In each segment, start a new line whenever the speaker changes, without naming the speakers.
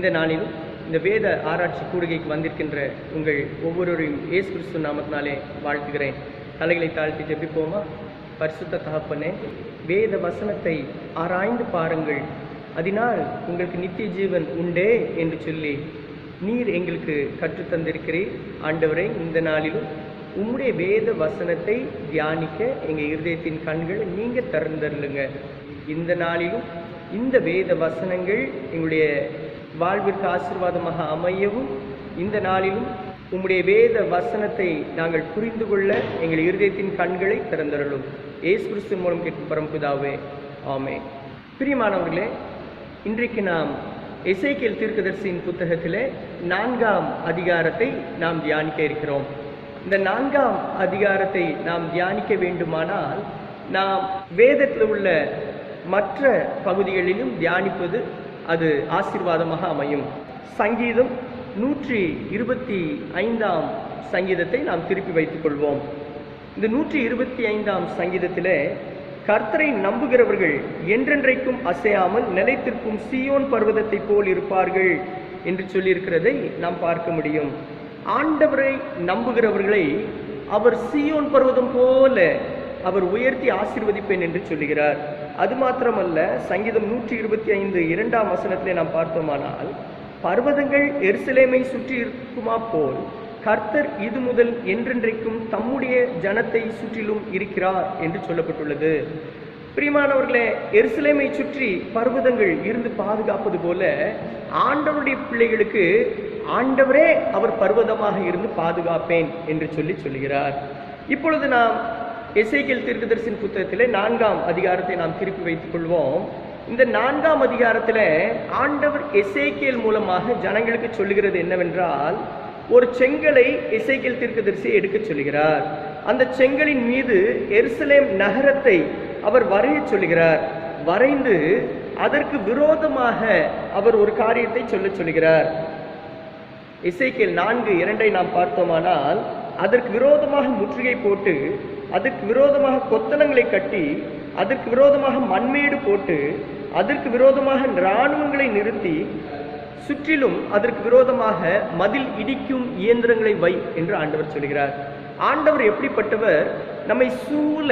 இந்த நாளிலும் இந்த வேத ஆராய்ச்சி கூடுகைக்கு வந்திருக்கின்ற உங்கள் ஒவ்வொருவரையும் இயேசு கிறிஸ்து நாமத்தினாலே வாழ்த்துகிறேன். தலைகளை தாழ்த்தி ஜெபிப்போமா? பரிசுத்த தகப்பனே, வேத வசனத்தை ஆராய்ந்து பாருங்கள், அதனால் உங்களுக்கு நித்திய ஜீவன் உண்டே என்று சொல்லி நீர் எங்களுக்கு கற்றுத்தந்திருக்கிறீர். ஆண்டவரே, இந்த நாளிலும் உம்முடைய வேத வசனத்தை தியானிக்க எங்கள் இருதயத்தின் கண்களை நீங்கள் திறந்தருளுங்க. இந்த நாளிலும் இந்த வேத வசனங்கள் எங்களுடைய வாழ்விற்கு ஆசீர்வாதமாக அமையவும், இந்த நாளிலும் உம்முடைய வேத வசனத்தை நாங்கள் புரிந்து கொள்ள எங்கள் இருதயத்தின் கண்களை திறந்தருளும். இயேசு கிறிஸ்துவின் மூலம் கேட்கும் பரமபிதாவே, ஆமென். பிரியமானவர்களே, இன்றைக்கு நாம் எசேக்கியேல் தீர்க்கதரிசியின் புத்தகத்திலே 4ஆம் அதிகாரத்தை நாம் தியானிக்க இருக்கிறோம். இந்த 4ஆம் அதிகாரத்தை நாம் தியானிக்க வேண்டுமானால் நாம் வேதத்தில் உள்ள மற்ற பகுதிகளிலும் தியானிப்பது அது ஆசீர்வாதமாக அமையும். சங்கீதம் 125ஆம் சங்கீதத்தை நாம் திருப்பி வைத்துக் கொள்வோம். இந்த 125ஆம் சங்கீதத்திலே கர்த்தரை நம்புகிறவர்கள் என்றென்றைக்கும் அசையாமல் நிலைத்திருக்கும் சீயோன் பர்வதத்தை போல் இருப்பார்கள் என்று சொல்லியிருக்கிறதை நாம் பார்க்க முடியும். ஆண்டவரை நம்புகிறவர்களை அவர் சீயோன் பர்வதம் போல அவர் உயர்த்தி ஆசீர்வதிப்பேன் என்று சொல்லுகிறார். அது மாத்திரமல்ல, சங்கீதம் 125 2ஆம் வசனத்திலே நாம் பார்த்தோமானால், பர்வதங்கள் எருசலேமை சுற்றி இருக்குமா போல் கர்த்தர் இது முதல் என்றென்றைக்கும் தம்முடைய ஜனத்தை சுற்றிலும் இருக்கிறார் என்று சொல்லப்பட்டுள்ளது. பிரியமானவர்களே, எருசலேமை சுற்றி பர்வதங்கள் இருந்து பாதுகாப்பது போல ஆண்டவருடைய பிள்ளைகளுக்கு ஆண்டவரே அவர் பர்வதமாக இருந்து பாதுகாப்பேன் என்று சொல்லுகிறார். இப்பொழுது நாம் எசேக்கியேல் தீர்க்கதரிசியின் புத்தகத்திலே 4ஆம் அதிகாரத்தை நாம் திருப்பி வைத்துக் கொள்வோம். இந்த 4ஆம் அதிகாரத்தில் ஆண்டவர் எசேக்கியேல் மூலமாக ஜனங்களுக்கு சொல்லுகிறது என்னவென்றால், ஒரு செங்கலை எசேக்கியேல் தீர்க்கதரிசி எடுக்க சொல்கிறார். அந்த செங்கலின் மீது எருசலேம் நகரத்தை அவர் வரைய சொல்கிறார். வரைந்து அதற்கு விரோதமாக அவர் ஒரு காரியத்தை சொல்லுகிறார். எசேக்கியேல் 4:2 நாம் பார்த்தோமானால், அதற்கு விரோதமாக முற்றுகை போட்டு, அதற்கு விரோதமாக கொத்தளங்களை கட்டி, அதற்கு விரோதமாக மண்மேடு போட்டு, அதற்கு விரோதமாக இராணுவங்களை நிறுத்தி, சுற்றிலும் அதற்கு விரோதமாக மதில் இடிக்கும் இயந்திரங்களை வை என்று ஆண்டவர் சொல்கிறார். ஆண்டவர் எப்படிப்பட்டவர்? நம்மை சூழ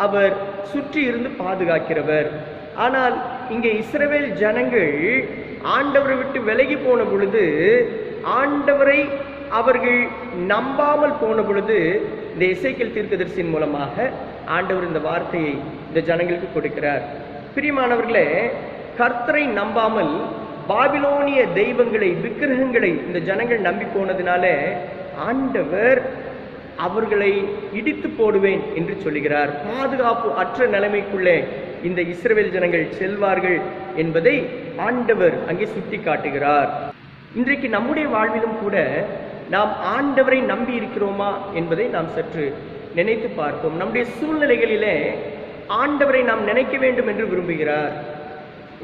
அவர் சுற்றி இருந்து பாதுகாக்கிறவர். ஆனால் இங்கே இஸ்ரவேல் ஜனங்கள் ஆண்டவரை விட்டு விலகி போன பொழுது, ஆண்டவரை அவர்கள் நம்பாமல் போன பொழுது, இந்த எசேக்கியேல் தீர்க்கதரிசியின் மூலமாக ஆண்டவர் இந்த வார்த்தையை இந்த ஜனங்களுக்கு கொடுக்கிறார். பிரியமானவர்களே, கர்த்தரை நம்பாமல் பாபிலோனிய தெய்வங்களை, விக்கிரகங்களை இந்த ஜனங்கள் நம்பி போனதினால ஆண்டவர் அவர்களை இடித்து போடுவேன் என்று சொல்லுகிறார். பாதுகாப்பு அற்ற நிலைமைக்குள்ளே இந்த இஸ்ரவேல் ஜனங்கள் செல்வார்கள் என்பதை ஆண்டவர் அங்கே சுட்டி காட்டுகிறார். இன்றைக்கு நம்முடைய வாழ்விலும் கூட நாம் ஆண்டவரை நம்பி இருக்கிறோமா என்பதை நாம் சற்று நினைத்து பார்ப்போம். நம்முடைய சூழ்நிலைகளிலே ஆண்டவரை நாம் நினைக்க வேண்டும் என்று விரும்புகிறார்.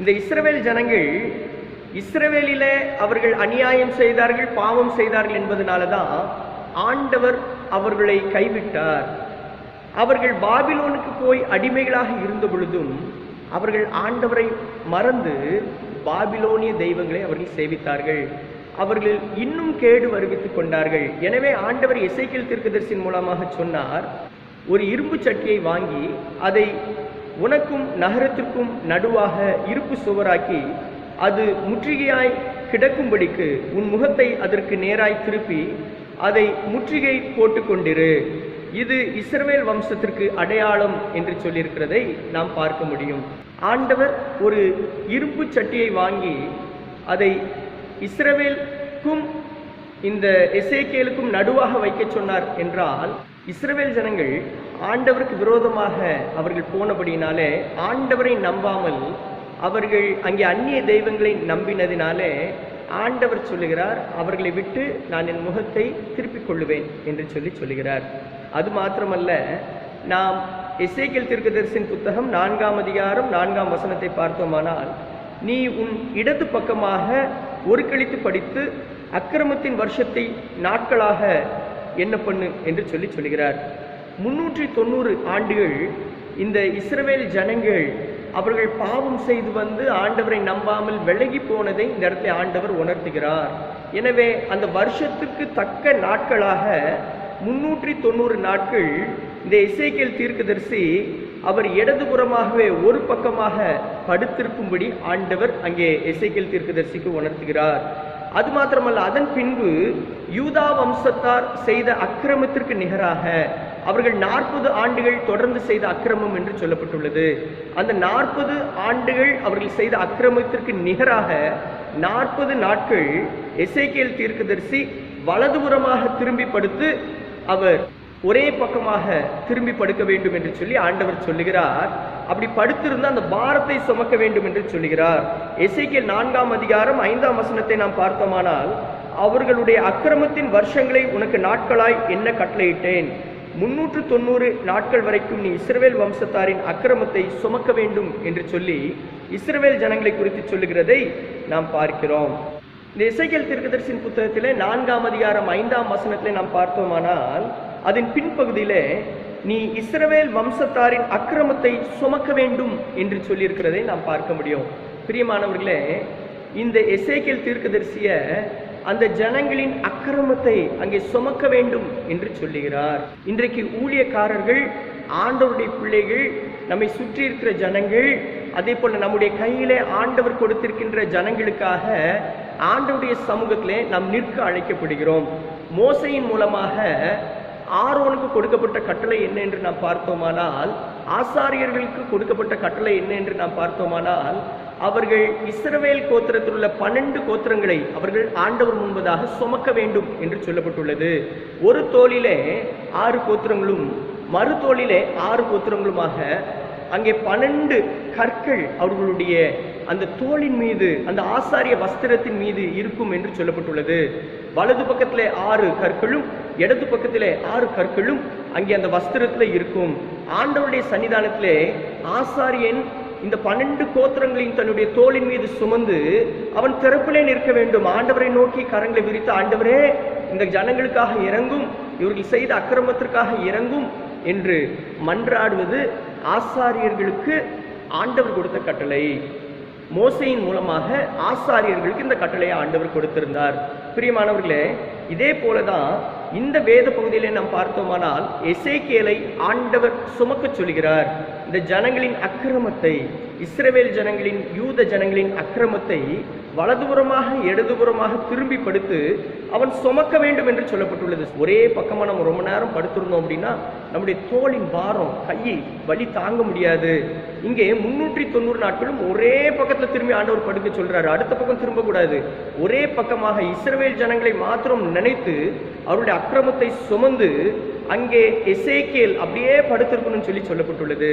இந்த இஸ்ரவேல் ஜனங்கள் இஸ்ரவேலிலே அவர்கள் அநியாயம் செய்தார்கள், பாவம் செய்தார்கள் என்பதனால தான் ஆண்டவர் அவர்களை கைவிட்டார். அவர்கள் பாபிலோனுக்கு போய் அடிமைகளாக இருந்த பொழுதும் அவர்கள் ஆண்டவரை மறந்து பாபிலோனிய தெய்வங்களை அவர்கள் சேவித்தார்கள். அவர்கள் இன்னும் கேடு வருவித்துக் கொண்டார்கள். எனவே ஆண்டவர் எசேக்கியேல் தீர்க்கதரிசியின் மூலமாக சொன்னார், ஒரு இரும்பு சட்டியை வாங்கி அதை உனக்கும் நகரத்திற்கும் நடுவாக இருப்பு சுவராக்கி, அது முற்றுகையாய் கிடக்கும்படிக்கு உன் முகத்தை அதற்கு நேராய் திருப்பி அதை முற்றுகை போட்டு கொண்டிரு. இது இஸ்ரவேல் வம்சத்திற்கு அடையாளம் என்று சொல்லியிருக்கிறதை நாம் பார்க்க முடியும். ஆண்டவர் ஒரு இரும்பு சட்டியை வாங்கி அதை இஸ்ரவேலுக்கும் இந்த எசேக்கியேலுக்கும் நடுவாக வைக்க சொன்னார் என்றால், இஸ்ரவேல் ஜனங்கள் ஆண்டவருக்கு விரோதமாக அவர்கள் போனபடியினாலே ஆண்டவரை நம்பாமல் அவர்கள் அங்கே அந்நிய தெய்வங்களை நம்பினதினாலே ஆண்டவர் சொல்லுகிறார், அவர்களை விட்டு நான் என் முகத்தை திருப்பிக் கொள்ளுவேன் என்று சொல்லுகிறார். அது மாத்திரமல்ல, நாம் எசேக்கியேல் தீர்க்கதரிசியின் புத்தகம் 4ஆம் அதிகாரம் 4ஆம் வசனத்தை பார்த்தோமானால், நீ உன் இடது பக்கமாக ஒரு கழித்து படித்து அக்கிரமத்தின் வருஷத்தை நாட்களாக என்ன பண்ணு என்று சொல்லுகிறார். 390 ஆண்டுகள் இந்த இஸ்ரவேல் ஜனங்கள் அவர்கள் பாவம் செய்து வந்து ஆண்டவரை நம்பாமல் விலகி போனதை இந்த இடத்துல ஆண்டவர் உணர்த்துகிறார். எனவே அந்த வருஷத்துக்கு தக்க நாட்களாக 390 நாட்கள் இந்த எசேக்கியேல் தீர்க்கதரிசி அவர் இடதுபுறமாகவே ஒரு பக்கமாக படுத்திருக்கும்படி ஆண்டவர் அங்கே எசேக்கியேல் தீர்க்கதரிசிக்கு உணர்த்துகிறார். அது மாத்திரமல்ல, அதன் பின்பு யூதா வம்சத்தார் செய்த அக்கிரமத்திற்கு நிகராக அவர்கள் 40 ஆண்டுகள் தொடர்ந்து செய்த அக்கிரமம் என்று சொல்லப்பட்டுள்ளது. அந்த 40 ஆண்டுகள் அவர்கள் செய்த அக்கிரமத்திற்கு நிகராக 40 நாட்கள் எசேக்கியேல் தீர்க்கதரிசி வலதுபுறமாக திரும்பி படுத்து அவர் ஒரே பக்கமாக திரும்பி படுக்க வேண்டும் என்று சொல்லி ஆண்டவர் சொல்லுகிறார். அப்படி படுத்திருந்த அந்த பாரத்தை சுமக்க வேண்டும் என்று சொல்லுகிறார். எசேக்கியேல் 4ஆம் அதிகாரம் 5ஆம் வசனத்தை நாம் பார்த்தோமானால், அவர்களுடைய அக்கிரமத்தின் வருஷங்களை உனக்கு நாட்களாய் என்ன கட்டளையிட்டேன், 390 நாட்கள் வரைக்கும் நீ இஸ்ரவேல் வம்சத்தாரின் அக்கிரமத்தை சுமக்க வேண்டும் என்று சொல்லி இஸ்ரவேல் ஜனங்களை குறித்து சொல்லுகிறதை நாம் பார்க்கிறோம். இந்த எசேக்கியேல் தீர்க்கதரிசியின் புத்தகத்திலே 4ஆம் அதிகாரம் 5ஆம் வசனத்திலே நாம் பார்த்தோமானால், அதன் பின்பகுதியிலே நீ இஸ்ரவேல் வம்சத்தாரின் அக்கிரமத்தை சுமக்க வேண்டும் என்று சொல்லியிருக்கிறதை நாம் பார்க்க முடியும். பிரியமானவர்களே, இந்த எசேக்கியேல் தீர்க்கதரிசிய அந்த ஜனங்களின் அக்கிரமத்தை அங்கே சுமக்க வேண்டும் என்று சொல்லுகிறார். இன்றைக்கு ஊழியக்காரர்கள், ஆண்டவருடைய பிள்ளைகள், நம்மை சுற்றி இருக்கிற ஜனங்கள், அதே போல நம்முடைய கையிலே ஆண்டவர் கொடுத்திருக்கின்ற ஜனங்களுக்காக ஆண்டவருடைய சமூகத்திலே நாம் நிற்க அழைக்கப்படுகிறோம். மோசையின் மூலமாக ஆரோனுக்கு கொடுக்கப்பட்ட கட்டளை என்ன என்று நாம் பார்த்தோமானால், ஆசாரியர்களுக்கு கொடுக்கப்பட்ட கட்டளை என்ன என்று நாம் பார்த்தோமானால், அவர்கள் இஸ்ரவேல் கோத்திரத்தில் உள்ள 12 கோத்திரங்களை அவர்கள் ஆண்டவர் முன்பதாக சுமக்க வேண்டும் என்று சொல்லப்பட்டுள்ளது. ஒரு தோளிலே 6 கோத்திரங்களும் மறு தோளிலே 6 கோத்திரங்களுமாக அங்கே 12 கற்கள் அவர்களுடைய அந்த தோளின் மீது, அந்த ஆசாரிய வஸ்திரத்தின் மீது இருக்கும் என்று சொல்லப்பட்டுள்ளது. வலது பக்கத்திலே 6 கற்களும் இடது பக்கத்திலே 6 கற்களும் அங்கே அந்த வஸ்திரத்தில் இருக்கும். ஆண்டவருடைய சன்னிதானத்திலே ஆசாரியன் இந்த 12 கோத்திரங்களையும் தன்னுடைய தோளின் மீது சுமந்து அவன் திறப்பிலே நிற்க வேண்டும். ஆண்டவரை நோக்கி கரங்களை விரித்து, ஆண்டவரே இந்த ஜனங்களுக்காக இறங்கும், இவர்கள் செய்த அக்கிரமத்திற்காக இறங்கும் என்று மன்றாடுவது ஆசாரியர்களுக்கு ஆண்டவர் கொடுத்த கட்டளை. மோசையின் மூலமாக ஆசாரியர்களுக்கு இந்த கட்டளையை ஆண்டவர் கொடுத்திருந்தார். பிரியமானவர்களே, இதே போலதான் இந்த வேத பகுதியிலே நாம் பார்த்தோமானால் எசேக்கியேலை ஆண்டவர் சுமக்க சொல்கிறார். இந்த ஜனங்களின் அக்கிரமத்தை, இஸ்ரவேல் ஜனங்களின், யூத ஜனங்களின் அக்கிரமத்தை வலதுபுறமாக இடதுபுறமாக திரும்பி படுத்து அவன் சுமக்க வேண்டும் என்று சொல்லப்பட்டுள்ளது. ஒரே பக்கமாக நம்ம ரொம்ப நேரம் படுத்திருந்தோம் அப்படின்னா நம்முடைய தோளின் பாரம், கையை வலி தாங்க முடியாது. இங்கே 390 நாட்களும் ஒரே பக்கத்தில் திரும்பி ஆண்டவர் படுக்க சொல்றாரு. அடுத்த பக்கம் திரும்ப கூடாது. ஒரே பக்கமாக இஸ்ரவேல் ஜனங்களை மாத்திரம் நினைத்து அவருடைய அக்கிரமத்தை சுமந்து அங்கே எசேக்கியேல் அப்படியே படுத்திருக்கணும்னு சொல்லி சொல்லப்பட்டுள்ளது.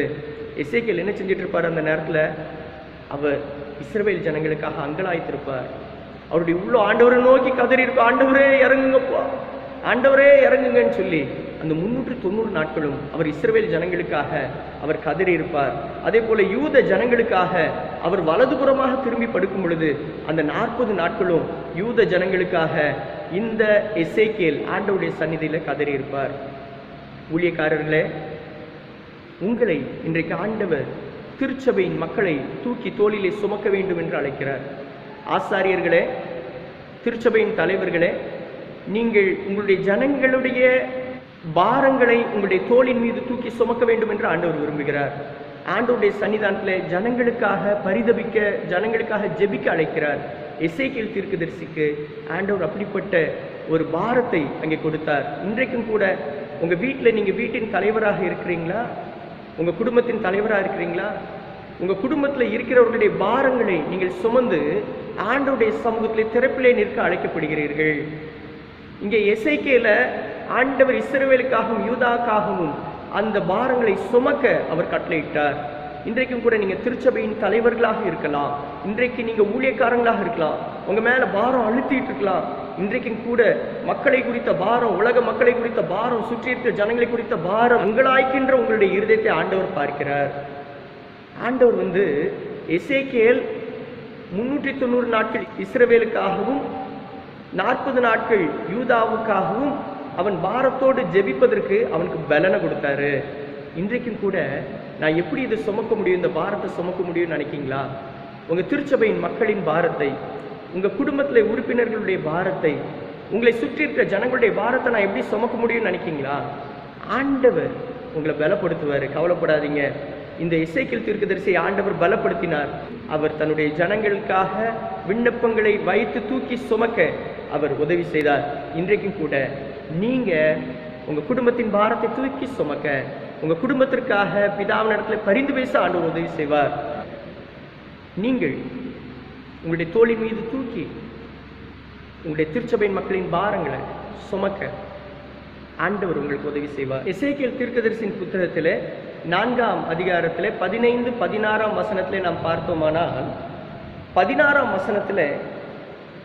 எசேக்கியேல் என்ன செஞ்சிட்டு இருப்பார்? அந்த நேரத்தில் அவர் இஸ்ரவேல் ஜனங்களுக்காக அங்கலாய்த்திருப்பார். அவருடைய உள்ள ஆண்டவரை நோக்கி கதறி இருப்பார், ஆண்டவரே இறங்குங்கப்பா, ஆண்டவரே இறங்குங்கன்னு சொல்லி அந்த 390 நாட்களும் அவர் இஸ்ரவேல் ஜனங்களுக்காக அவர் கதறி இருப்பார். அதே போல யூத ஜனங்களுக்காக அவர் வலதுபுறமாக திரும்பி படுக்கும் பொழுது அந்த 40 நாட்களும் யூத ஜனங்களுக்காக இந்த எசேக்கியேல் ஆண்டவருடைய சந்நிதியில கதறி இருப்பார். ஊழியக்காரர்களே, உங்களை இன்றைக்கு ஆண்டவர் திருச்சபையின் மக்களை தூக்கி தோளிலே சுமக்க வேண்டும் என்று அழைக்கிறார். ஆசாரியர்களே, திருச்சபையின் தலைவர்களே, நீங்கள் உங்களுடைய ஜனங்களுடைய பாரங்களை உங்களுடைய தோளின் மீது தூக்கி சுமக்க வேண்டும் என்று ஆண்டவர் விரும்புகிறார். ஆண்டவருடைய சன்னிதானத்தில் ஜனங்களுக்காக பரிதபிக்க, ஜனங்களுக்காக ஜெபிக்க அழைக்கிறார். எசேக்கியேல் தீர்க்கதரிசிக்கு ஆண்டவர் அப்படிப்பட்ட ஒரு பாரத்தை அங்கே கொடுத்தார். இன்றைக்கும் கூட உங்கள் வீட்டில் நீங்கள் வீட்டின் தலைவராக இருக்கிறீங்களா? உங்கள் குடும்பத்தின் தலைவராக இருக்கிறீங்களா? உங்கள் குடும்பத்தில் இருக்கிறவர்களுடைய பாரங்களை நீங்கள் சுமந்து ஆண்டவருடைய சமூகத்திலே திறப்பிலே நிற்க அழைக்கப்படுகிறீர்கள். இங்கே எசேக்கியேல ஆண்டவர் இஸ்ரவேலுக்காகவும் யூதாக்காகவும் அந்த பாரங்களை சுமக்க அவர் கட்டளையிட்டார். இன்றைக்கும் கூட நீங்கள் திருச்சபையின் தலைவர்களாக இருக்கலாம், இன்றைக்கு நீங்கள் ஊழியக்காரங்களாக இருக்கலாம், உங்கள் மேலே பாரம் அழுத்திட்டு இருக்கலாம். இன்றைக்கும் கூட மக்களை குறித்த பாரம், உலக மக்களை குறித்த பாரம், சுற்றி இருக்கிற ஜனங்களை குறித்த பாரம் அங்கலாய்க்கின்ற உங்களுடைய இருதயத்தை ஆண்டவர் பார்க்கிறார். ஆண்டவர் எசேக்கியேல் 390 நாட்கள் இஸ்ரவேலுக்காகவும் 40 நாட்கள் யூதாவுக்காகவும் அவன் பாரத்தோடு ஜெபிப்பதற்கு அவனுக்கு பலனை கொடுத்தாரு. இன்றைக்கும் கூட நான் எப்படி இதை சுமக்க முடியும், இந்த பாரத்தை சுமக்க முடியும்னு நினைக்கிங்களா? உங்கள் திருச்சபையின் மக்களின் பாரத்தை, உங்கள் குடும்பத்தில் உறுப்பினர்களுடைய பாரத்தை, உங்களை சுற்றி இருக்கிற ஜனங்களுடைய பாரத்தை நான் எப்படி சுமக்க முடியும்னு நினைக்கிங்களா? ஆண்டவர் உங்களை பலப்படுத்துவார், கவலைப்படாதீங்க. இந்த எசேக்கியேல் தீர்க்கதரிசியை ஆண்டவர் பலப்படுத்தினார். அவர் தன்னுடைய ஜனங்களுக்காக விண்ணப்பங்களை வைத்து தூக்கி சுமக்க அவர் உதவி செய்தார். இன்றைக்கும் கூட நீங்க உங்க குடும்பத்தின் பாரத்தை தூக்கி சுமக்க, உங்க குடும்பத்திற்காக பிதாவின் இடத்துல பரிந்து பேச ஆண்டவர் உதவி செய்வார். நீங்கள் உங்களுடைய தோளின் மீது தூக்கி உங்களுடைய திருச்சபையின் மக்களின் பாரங்களை சுமக்க ஆண்டவர் உங்களுக்கு உதவி செய்வார். எசேக்கியேல் தீர்க்கதரிசியின் புத்தகத்தில் 4ஆம் அதிகாரத்தில் 15, 16ஆம் வசனத்திலே நாம் பார்த்தோமானால், 16ஆம் வசனத்தில்,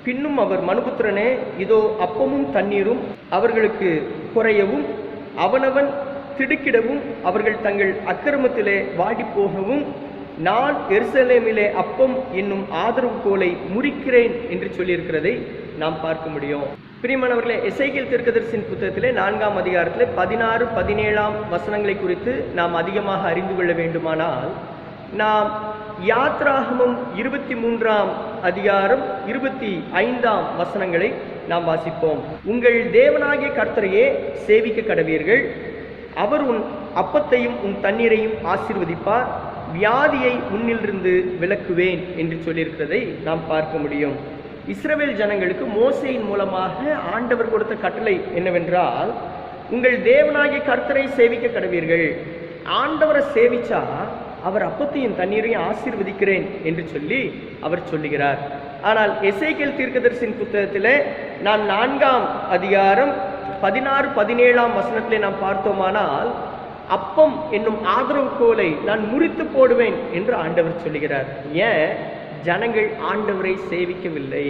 பின்னும் அவர் மனுபுத்திரனே, இதோ அப்பமும் தண்ணீரும் அவர்களுக்கு குறையவும், அவனவன் திடுக்கிடவும், அவர்கள் தங்கள் அக்கிரமத்திலே வாடி போகவும், நான் எருசலேமிலே அப்பம் என்னும் ஆதரவு கோலை முறிக்கிறேன் என்று சொல்லியிருக்கிறதை நாம் பார்க்க முடியும். பிரியமானவர்களே, எசேக்கியேல் தீர்க்கதரிசியின் புத்தகத்திலே 4ஆம் அதிகாரத்தில் 16, 17ஆம் வசனங்களை குறித்து நாம் அதிகமாக அறிந்து கொள்ள வேண்டுமானால், நாம் யாத்ராகமம் 23ஆம் அதிகாரம் 25ஆம் வசனங்களை நாம் வாசிப்போம். உங்கள் தேவனாகிய கர்த்தரையே சேவிக்க கடவீர்கள், அவர் உன் அப்பத்தையும் உன் தண்ணீரையும் ஆசீர்வதிப்பார், வியாதியை உன்னிலிருந்து விலக்குவேன் என்று சொல்லியிருக்கிறதை நாம் பார்க்க முடியும். இஸ்ரவேல் ஜனங்களுக்கு மோசேயின் மூலமாக ஆண்டவர் கொடுத்த கட்டளை என்னவென்றால், உங்கள் தேவனாகிய கர்த்தரை சேவிக்க கடவீர்கள். ஆண்டவரை சேவிச்சா அவர் அப்பத்தையும் தண்ணீரையும் ஆசீர்வதிக்கிறேன் என்று சொல்லி அவர் சொல்லுகிறார். ஆனால் எசேக்கியேல் தீர்க்கதரிசியின் புத்தகத்தில் நாம் 4ஆம் அதிகாரம் 16, 17ஆம் வசனத்திலே நாம் பார்த்தோமானால், அப்பம் என்னும் ஆதரவு கோலை நான் முறித்து போடுவேன் என்று ஆண்டவர் சொல்லுகிறார். ஏன்? ஜனங்கள் ஆண்டவரை சேவிக்கவில்லை.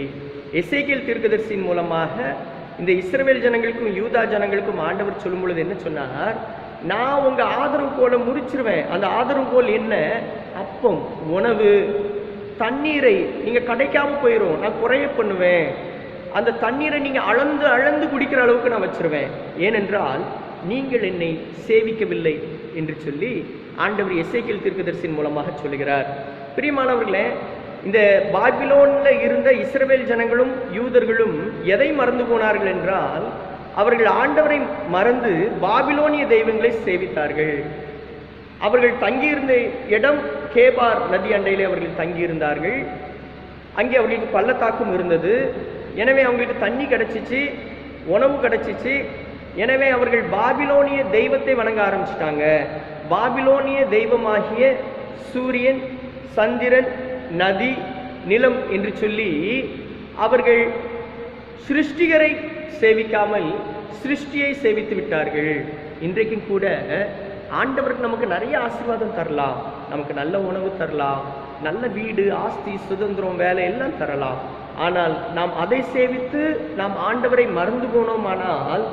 எசேக்கியேல் தீர்க்கதரிசியின் மூலமாக இந்த இஸ்ரவேல் ஜனங்களுக்கும் யூதா ஜனங்களுக்கும் ஆண்டவர் சொல்லும் பொழுது என்ன சொன்னார்? நான் உங்க ஆதரவு கோலை முறிச்சிருவேன். அந்த ஆதரவு கோல் என்ன? அப்பம், உணவு. தண்ணீரை நீங்க கிடைக்காம போயிடும், நான் குறைய பண்ணுவேன். அந்த தண்ணீரை நீங்க அளந்து அளந்து குடிக்கிற அளவுக்கு நான் வச்சிருவேன். ஏனென்றால் நீங்கள் என்னை சேவிக்கவில்லை என்று சொல்லி ஆண்டவர் எசேக்கியேல் தீர்க்கதரிசியின் மூலமாக சொல்லுகிறார். பிரியமானவர்களே, இந்த பாபிலோன்ல இருந்த இஸ்ரவேல் ஜனங்களும் யூதர்களும் எதை மறந்து போனார்கள் என்றால், அவர்கள் ஆண்டவரை மறந்து பாபிலோனிய தெய்வங்களை சேவித்தார்கள். அவர்கள் தங்கியிருந்த இடம் கேபார் நதி அண்டையிலே அவர்கள் தங்கியிருந்தார்கள். அங்கே அவர்களுக்கு பள்ளத்தாக்கும் இருந்தது. எனவே அவங்களுக்கு தண்ணி கிடைச்சிச்சு, உணவு கிடைச்சிச்சு. எனவே அவர்கள் பாபிலோனிய தெய்வத்தை வணங்க ஆரம்பிச்சிட்டாங்க. பாபிலோனிய தெய்வமாகிய சூரியன், சந்திரன், நதி, நிலம் என்று சொல்லி அவர்கள் சிருஷ்டிகரை சேவிக்காமல் சிருஷ்டியை சேவித்து விட்டார்கள். இன்றைக்கும் கூட ஆண்டவருக்கு நமக்கு நிறைய ஆசீர்வாதம் தரலாம், நமக்கு நல்ல உணவு தரலாம், நல்ல வீடு, ஆஸ்தி, சுதந்திரம், வேலை எல்லாம் தரலாம். ஆனால் நாம் அதை சேவித்து நாம் ஆண்டவரை மறந்து போனோமானால்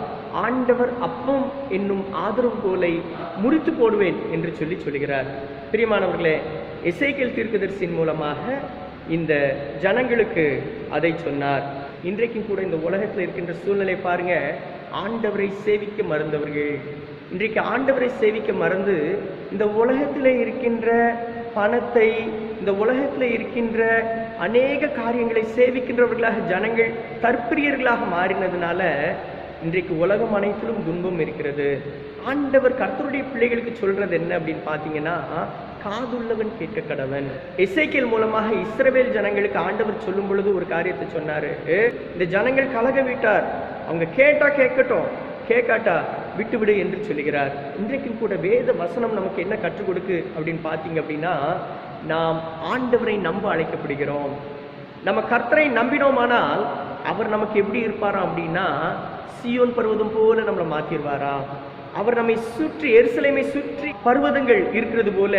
ஆண்டவர் அப்பம் என்னும் ஆதரவு கோலை முறித்து போடுவேன் என்று சொல்லுகிறார். பிரியமானவர்களே, எசேக்கியேல் தீர்க்கதரிசியின் மூலமாக இந்த ஜனங்களுக்கு அதை சொன்னார். இன்றைக்கும் கூட இந்த உலகத்தில் இருக்கின்ற சூழ்நிலை பாருங்க. ஆண்டவரை சேவிக்க மறந்தவர்கள், இன்றைக்கு ஆண்டவரை சேவிக்க மறந்து இந்த உலகத்தில் இருக்கின்ற பணத்தை, இந்த உலகத்தில் இருக்கின்ற அநேக காரியங்களை சேவிக்கின்றவர்களாக ஜனங்கள் தற்பிரியர்களாக மாறினதுனால இன்றைக்கு உலகம் அனைத்திலும் துன்பம் இருக்கிறது. ஆண்டவர் கர்த்தருடைய பிள்ளைகளுக்கு சொல்றது என்ன அப்படின்னு பார்த்தீங்கன்னா, காதுள்ளவன் கேட்க கடவன். எசேக்கியேல் மூலமாக இஸ்ரவேல் ஜனங்களுக்கு ஆண்டவர் சொல்லும் பொழுது ஒரு காரியத்தை சொன்னாரு. இந்த ஜனங்கள் கலக விட்டார், அவங்க கேட்டா கேட்கட்டும், கேட்காட்டா விட்டுவிடு என்று சொல்லுகிறார். இன்றைக்கும் கூட வேத வசனம் நமக்கு என்ன கற்றுக் கொடுக்கு அப்படின்னு பார்த்தீங்க அப்படின்னா, நாம் ஆண்டவரை நம்ப அழைக்கப்படுகிறோம். நம்ம கர்த்தரை நம்பினோமானால் அவர் நமக்கு எப்படி இருப்பாராம் அப்படின்னா, சீயோன் பர்வதம் போல நம்மளை மாற்றிடுவாரா. அவர் நம்மை சுற்றி, எருசலேமை சுற்றி பர்வதங்கள் இருக்கிறது போல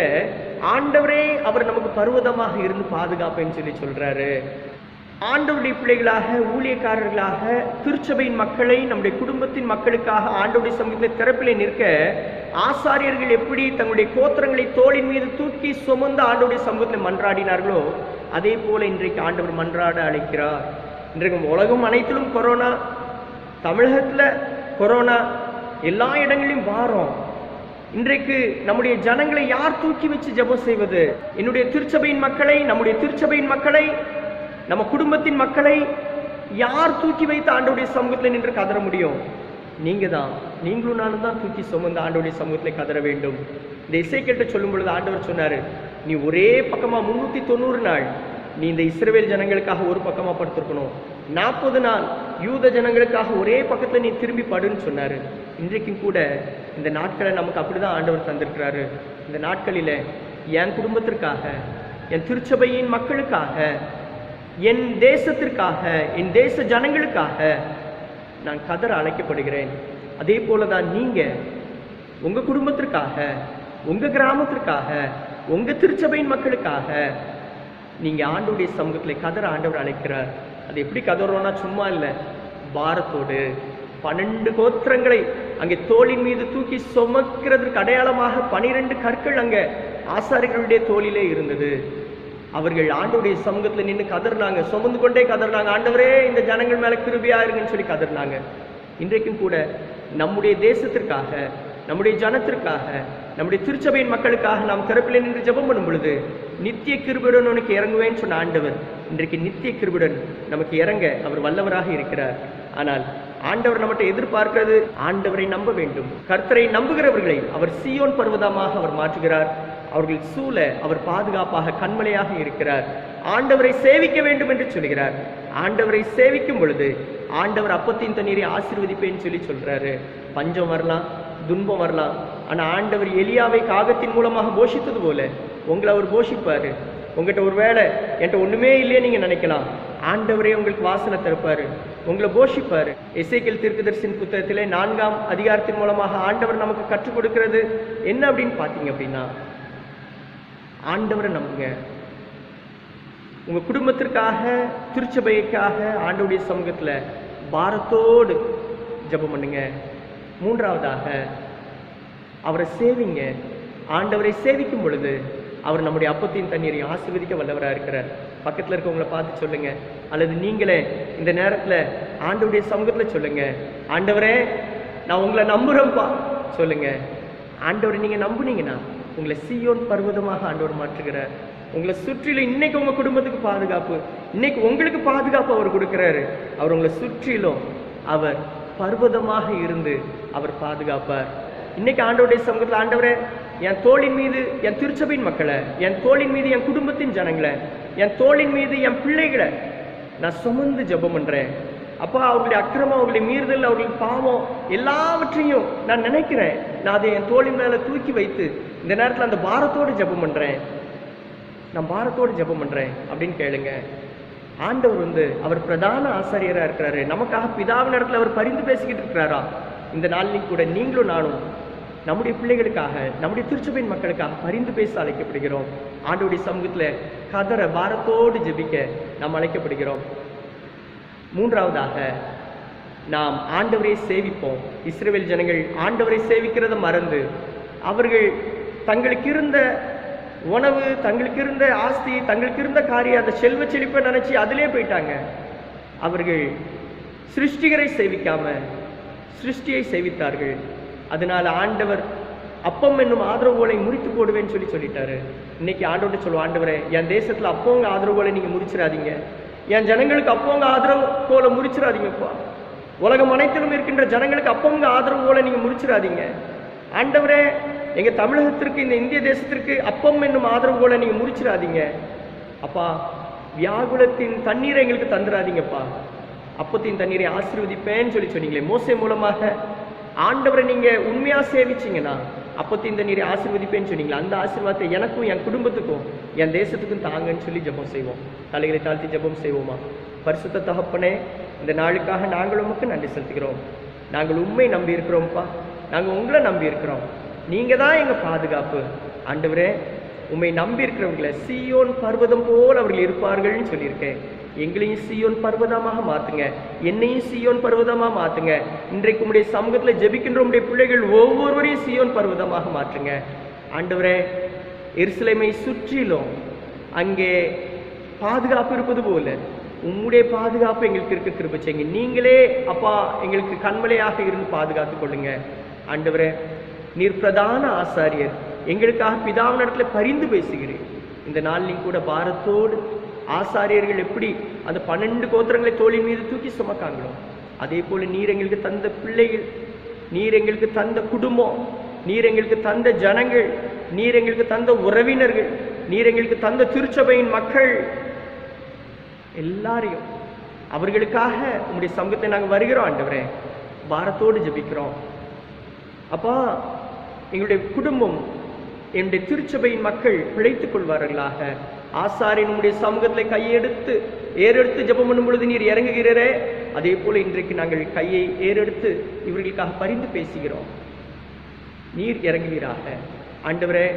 ஆண்டவரே அவர் நமக்கு பர்வதமாக இருந்து பாதுகாப்பேன்னு சொல்றாரு. ஆண்டவருடைய பிள்ளைகளாக, ஊழியக்காரர்களாக, திருச்சபையின் மக்களை, நம்முடைய குடும்பத்தின் மக்களுக்காக ஆண்டவருடைய சமூகத்தில் திறப்பிலே நிற்க ஆசாரியர்கள் எப்படி தங்களுடைய கோத்திரங்களை தோளின் மீது தூக்கி சுமந்து ஆண்டவருடைய சமூகத்தில் மன்றாடினார்களோ அதே போல இன்றைக்கு ஆண்டவர் மன்றாட அழைக்கிறார். இன்றைக்கு உலகம் அனைத்திலும் கொரோனா, தமிழகத்தில் கொரோனா, எல்லா இடங்களிலும் வாரம். இன்றைக்கு நம்முடைய ஜனங்களை யார் தூக்கி வச்சு ஜெபம் செய்வது? என்னுடைய திருச்சபையின் மக்களை, நம்முடைய திருச்சபையின் மக்களை, நம்ம குடும்பத்தின் மக்களை யார் தூக்கி வைத்து ஆண்டவருடைய சமூகத்தில் நின்று கதற முடியும்? நீங்க தான், நீங்களும் நானும் தான் தூக்கி சுமந்து ஆண்டவருடைய சமூகத்தில் கதற வேண்டும். இந்த எசேக்கியேல்ட்ட சொல்லும் பொழுது ஆண்டவர் சொன்னாரு, நீ ஒரே பக்கமா 390 நாள் நீ இந்த இஸ்ரவேல் ஜனங்களுக்காக ஒரு பக்கமா படுத்திருக்கணும், 40 நாள் யூத ஜனங்களுக்காக ஒரே பக்கத்துல நீ திரும்பி படுன்னு சொன்னாரு. இன்றைக்கும் கூட இந்த நாட்களை நமக்கு அப்படிதான் ஆண்டவர் தந்திருக்கிறாரு. இந்த நாட்களில என் குடும்பத்திற்காக, என் திருச்சபையின் மக்களுக்காக, என் தேசத்திற்காக, என் தேச ஜனங்களுக்காக நான் கதற அழைக்கப்படுகிறேன். அதே போலதான் நீங்க உங்க குடும்பத்திற்காக, உங்க கிராமத்திற்காக, உங்க திருச்சபையின் மக்களுக்காக நீங்க ஆண்டவருடைய சமூகத்துல கதற ஆண்டவர் அழைக்கிறார். அது எப்படி கதறோம்னா சும்மா இல்லை, பாரத்தோடு 12 கோத்திரங்களை அங்கே தோளின் மீது தூக்கி சுமக்கிறதுக்கு அடையாளமாக 12 கற்கள் அங்க ஆசாரிகளுடைய தோளிலே இருந்தது. அவர்கள் ஆண்டவருடைய சமூகத்துல நின்று கதறினாங்க, சுமந்து கொண்டே கதறினாங்க, ஆண்டவரே இந்த ஜனங்கள் மேல கிருபையா இருங்கன்னு சொல்லி கதறினாங்க. இன்றைக்கும் கூட நம்முடைய தேசத்திற்காக, நம்முடைய ஜனத்திற்காக, நம்முடைய திருச்சபையின் மக்களுக்காக நாம் திறப்பில் நின்று ஜெபம் பண்ணும் பொழுது நித்திய கிருபையுடன் உனக்கு இறங்குவேன்னு சொன்ன ஆண்டவர் இன்றைக்கு நித்திய கிருபையுடன் நமக்கு இறங்க அவர் வல்லவராக இருக்கிறார். ஆனால் ஆண்டவர் நம்மகிட்ட எதிர்பார்க்கிறது ஆண்டவரை நம்ப வேண்டும். கர்த்தரை நம்புகிறவர்களை அவர் சீயோன் பர்வதமாக அவர் மாற்றுகிறார். அவர்கள் சூழ அவர் பாதுகாப்பாக கண்மலையாக இருக்கிறார். ஆண்டவரை சேவிக்க வேண்டும் என்று சொல்கிறார். ஆண்டவரை சேவிக்கும் பொழுது ஆண்டவர் அப்பத்தின் தண்ணீரை ஆசீர்வதிப்பேன்னு சொல்லி சொல்றாரு. பஞ்சம் வரலாம், துன்பம் வரலாம், ஆனா ஆண்டவர் எலியாவை காகத்தின் மூலமாக போஷித்தது போல உங்களை அவர் போஷிப்பாரு. உங்ககிட்ட ஒரு வேளை என்கிட்ட ஒண்ணுமே இல்லையே நீங்க நினைக்கலாம், ஆண்டவரே உங்களுக்கு வாசனை திறப்பாரு, உங்களை போஷிப்பாரு. எசேக்கியேல் தீர்க்கதரிசியின் புத்தகத்திலே 4ஆம் அதிகாரத்தின் மூலமாக ஆண்டவர் நமக்கு கற்றுக் கொடுக்கிறது என்ன அப்படின்னு பாத்தீங்க அப்படின்னா, ஆண்டவரை நம்புங்க. உங்க குடும்பத்திற்காக, திருச்சபைக்காக ஆண்டவருடைய சமூகத்துல பாரத்தோடு ஜெபம் பண்ணுங்க. 3ஆவதாக அவரை சேவிங்க. ஆண்டவரை சேவிக்கும் பொழுது அவர் நம்முடைய அப்பத்தின் தண்ணீரை ஆசீர்வதிக்க வல்லவராக இருக்கிறார். பக்கத்துல இருக்கவங்களை பார்த்து சொல்லுங்க, அல்லது நீங்களே இந்த நேரத்துல ஆண்டவருடைய சமூகத்துல சொல்லுங்க, ஆண்டவரே நான் உங்களை நம்புறேன்ப்பா சொல்லுங்க. ஆண்டவரை நீங்க நம்புனீங்கன்னா உங்களை சீயோன் பர்வதமாக ஆண்டவர் மாற்றுகிறார். உங்களை சுற்றிலும் இன்னைக்கு உங்க குடும்பத்துக்கு பாதுகாப்பு, இன்னைக்கு உங்களுக்கு பாதுகாப்பு அவர் கொடுக்கிறாரு. அவர் உங்களை சுற்றிலும் அவர் பர்வதமாக இருந்து அவர் பாதுகாப்பார். இன்னைக்கு ஆண்டவருடைய சமூகத்தில் ஆண்டவரே என் தோளின் மீது என் திருச்சபையின் மக்களை, என் தோளின் மீது என் குடும்பத்தின் ஜனங்களை, என் தோளின் மீது என் பிள்ளைகளை நான் சுமந்து ஜெபம் பண்றேன். அப்பா அவர்களுடைய அக்கிரமம், அவர்களுடைய மீறுதல், அவர்களுடைய பாவம் எல்லாவற்றையும் நான் நினைக்கிறேன். நான் அதை என் தோளின் மேல தூக்கி வைத்து இந்த நேரத்தில் அந்த பாரத்தோடு ஜெபம் பண்றேன், நான் பாரத்தோடு ஜெபம் பண்றேன் அப்படின்னு கேளுங்க. ஆண்டவர் அவர் பிரதான ஆசாரியரா இருக்கிறாரு. நமக்காக பிதாவின் இடத்துல அவர் பரிந்து பேசிக்கிட்டு இருக்கிறாரா? இந்த நாளிலும் கூட நீங்களும் நானும் நம்முடைய பிள்ளைகளுக்காக, நம்முடைய திருச்சபையின் மக்களுக்காக பரிந்து பேச அழைக்கப்படுகிறோம். ஆண்டவருடைய சமூகத்துல கதற பாரத்தோடு ஜெபிக்க நாம் அழைக்கப்படுகிறோம். 3ஆவதாக நாம் ஆண்டவரை சேவிப்போம். இஸ்ரவேல் ஜனங்கள் ஆண்டவரை சேவிக்கிறத மறந்து அவர்கள் தங்களுக்கு இருந்த உணவு, தங்களுக்கு இருந்த ஆஸ்தி, தங்களுக்கு இருந்த காரியம், அந்த செல்வ செழிப்பை நினைச்சு அதிலே போயிட்டாங்க. அவர்கள் சிருஷ்டிகரை சேவிக்காம சிருஷ்டியை சேவித்தார்கள். அதனால ஆண்டவர் அப்பம் என்னும் ஆதரவுகளை முறித்து போடுவேன்னு சொல்லிட்டாரு. இன்னைக்கு ஆண்டவர்கிட்ட சொல்லுவோம், ஆண்டவரே என் தேசத்துல அப்போங்க ஆதரவுகளை நீங்க முறிச்சிடாதீங்க, என் ஜனங்களுக்கு அப்போங்க ஆதரவு போல முறிச்சிடாதீங்கப்பா. உலகம் அனைத்திலும் இருக்கின்ற ஜனங்களுக்கு அப்போங்க ஆதரவு போல நீங்க முறிச்சிடாதீங்க. ஆண்டவரே எங்க தமிழகத்திற்கு, இந்த இந்திய தேசத்திற்கு அப்பம் என்னும் ஆதரவு போல நீங்க முறிச்சிடாதீங்க அப்பா. வியாகுலத்தின் தண்ணீரை எங்களுக்கு தந்துடாதீங்கப்பா. அப்பத்தின் தண்ணீரை ஆசீர்வதிப்பேன்னு சொன்னீங்களே மோசே மூலமாக. ஆண்டவரை நீங்க உண்மையா சேவிச்சீங்கன்னா அப்பத்தின் தண்ணீரை ஆசீர்வதிப்பேன்னு சொன்னீங்களா, அந்த ஆசீர்வாதத்தை எனக்கும் என் குடும்பத்துக்கும் என் தேசத்துக்கும் தாங்கன்னு சொல்லி ஜெபம் செய்வோம். தலைகளை தாழ்த்தி ஜெபம் செய்வோமா? பரிசுத்த தகப்பனே, இந்த நாளுக்காக நாங்கள் உமக்கு நன்றி செலுத்துகிறோம். நாங்கள் உண்மை நம்பி இருக்கிறோம்ப்பா, நாங்கள் உங்களை நம்பி இருக்கிறோம். நீங்க தான் எங்க பாதுகாப்பு. ஆண்டவரே உண்மை நம்பி இருக்கிறவங்களை சீயோன் பர்வதம் போல் அவர்கள் இருப்பார்கள்னு சொல்லியிருக்கேன். எங்களையும் சீயோன் பர்வதமாக மாத்துங்க, என்னையும் சீயோன் பர்வதமாக மாத்துங்க. இன்றைக்கு உங்களுடைய சமூகத்துல ஜெபிக்கின்ற உங்களுடைய பிள்ளைகள் ஒவ்வொருவரையும் சீயோன் பர்வதமாக மாற்றுங்க. ஆண்டவரே எருசலேமை சுற்றிலும் அங்கே பாதுகாப்பு இருப்பது போல உங்களுடைய பாதுகாப்பு எங்களுக்கு இருக்க கிருபை செய்யுங்க. நீங்களே அப்பா எங்களுக்கு கண்மலையாக இருந்து பாதுகாத்து கொள்ளுங்க. ஆண்டவரே நீர் பிரதான ஆசாரியர், எங்களுக்காக பிதாவினிடத்தில் பரிந்து பேசுகிறேன். இந்த நாளிலும் கூட பாரத்தோடு ஆசாரியர்கள் எப்படி அந்த 12 கோத்திரங்களை தோளின் மீது தூக்கி சுமக்காங்களோ, அதே போல நீர் எங்களுக்கு தந்த பிள்ளைகள், நீர் எங்களுக்கு தந்த குடும்பம், நீர் எங்களுக்கு தந்த ஜனங்கள், நீர் எங்களுக்கு தந்த உறவினர்கள், நீர் எங்களுக்கு தந்த திருச்சபையின் மக்கள் எல்லாரையும் அவர்களுக்காக உங்களுடைய சமூகத்தை நாங்கள் வருகிறோம் ஆண்டவரே, பாரத்தோடு ஜெபிக்கிறோம். அப்பா, எங்களுடைய குடும்பம், என்னுடைய திருச்சபையின் மக்கள் பிழைத்துக் கொள்வார்களாக. ஆசாரியன் உங்களுடைய சமூகத்தில் கையெடுத்து ஏறெடுத்து ஜெபம் பண்ணும் பொழுது நீர் இறங்குகிறீரே, அதே போல இன்றைக்கு நாங்கள் கையை ஏறெடுத்து இவர்களுக்காக பரிந்து பேசுகிறோம். நீர் இறங்குவீராக ஆண்டவரே.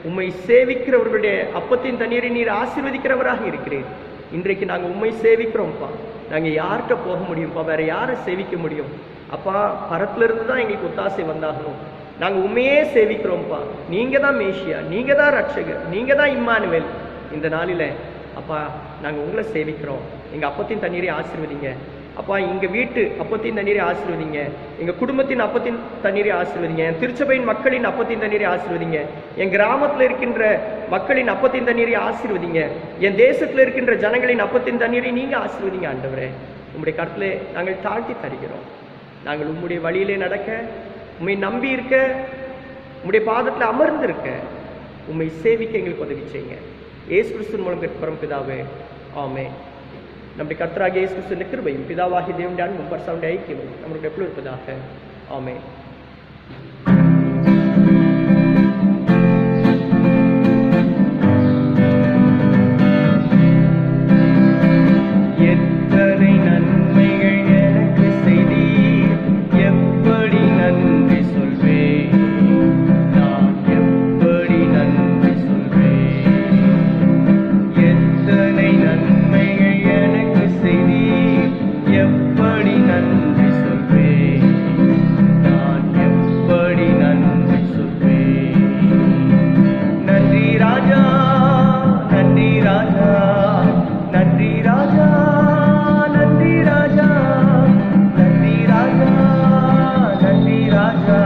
உம்மை சேவிக்கிறவர்களுடைய அப்பத்தின் தண்ணீரை நீர் ஆசீர்வதிக்கிறவராக இருக்கிறேன். இன்றைக்கு நாங்கள் உம்மை சேவிக்கிறோம்ப்பா. நாங்கள் யார்கிட்ட போக முடியும்ப்பா? வேற யாரை சேவிக்க முடியும்? அப்பா, பரத்திலிருந்து தான் எங்களுக்கு ஒத்தாசை வந்தாகணும். நாங்கள் உண்மையே சேவிக்கிறோம்ப்பா. நீங்க தான் மேஷியா, நீங்க தான் ரட்சகர், நீங்க தான் இம்மானுவேல். இந்த நாளில் அப்பா நாங்கள் உங்களை சேவிக்கிறோம். எங்கள் அப்பத்தின் தண்ணீரை ஆசீர்வதிங்க அப்பா. எங்கள் வீட்டு அப்பத்தின் தண்ணீரை ஆசீர்வதிங்க, எங்கள் குடும்பத்தின் அப்பத்தின் தண்ணீரை ஆசீர்வதிங்க, என் திருச்சபையின் மக்களின் அப்பத்தின் தண்ணீரை ஆசீர்வதிங்க, என் கிராமத்தில் இருக்கின்ற மக்களின் அப்பத்தின் தண்ணீரை ஆசீர்வதிங்க, என் தேசத்தில் இருக்கின்ற ஜனங்களின் அப்பத்தின் தண்ணீரை நீங்கள் ஆசீர்வதிங்க ஆண்டவரே. உங்களுடைய கருத்தில் நாங்கள் தாழ்த்தி தருகிறோம். நாங்கள் உம்முடைய வழியிலே நடக்க, உம்மை நம்பி இருக்க, உம்முடைய பாதத்தில் அமர்ந்து இருக்க, உம்மை சேவிக்க எங்களுக்கு உதவி செய்யுங்க. இயேசு கிறிஸ்துவின் மூலம் கேட்கிறோம் பிதாவே, ஆமென். நம்முடைய கர்த்தராகிய இயேசு கிறிஸ்துவின் கிருபையும் பிதாவாகிய தேவனுடைய அன்பும் பரிசுத்த ஐக்கியமும் நம்மளுடைய எப்பொழுதும் இருப்பதாக. ஆமென். எத்தனை நன்மைகள் எனக்கு செய்தீர், எப்படி நன்றி சொல்வேன், நான் எப்படி நன்றி சொல்வேன். எத்தனை நன்மைகள் எனக்கு செய்தீர், எப்படி நன்றி சொல்வேன், நான் எப்படி நன்றி சொல்வேன். நன்றி ராஜா, நன்றி ராஜா, நன்றி ராஜா, நன்றி ராஜா, நன்றி ராஜா, நன்றி ராஜா,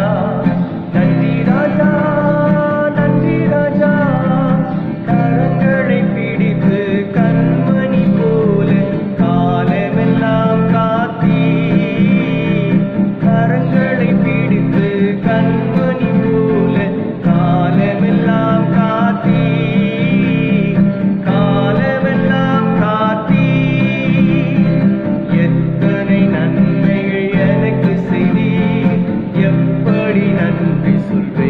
நன்றி ராஜா, நன்றி ராஜா. கரங்களை பிடித்து கண்மணி போல காலமெல்லாம் காத்தீ, கரங்களை பிடித்து கண்மணி போல காலமெல்லாம் காத்தீ, காலமெல்லாம் காத்தீ. எத்தனை நன்மைகள் எனக்கு செய்தீர், எப்படி நன்றி சொல்வேன்.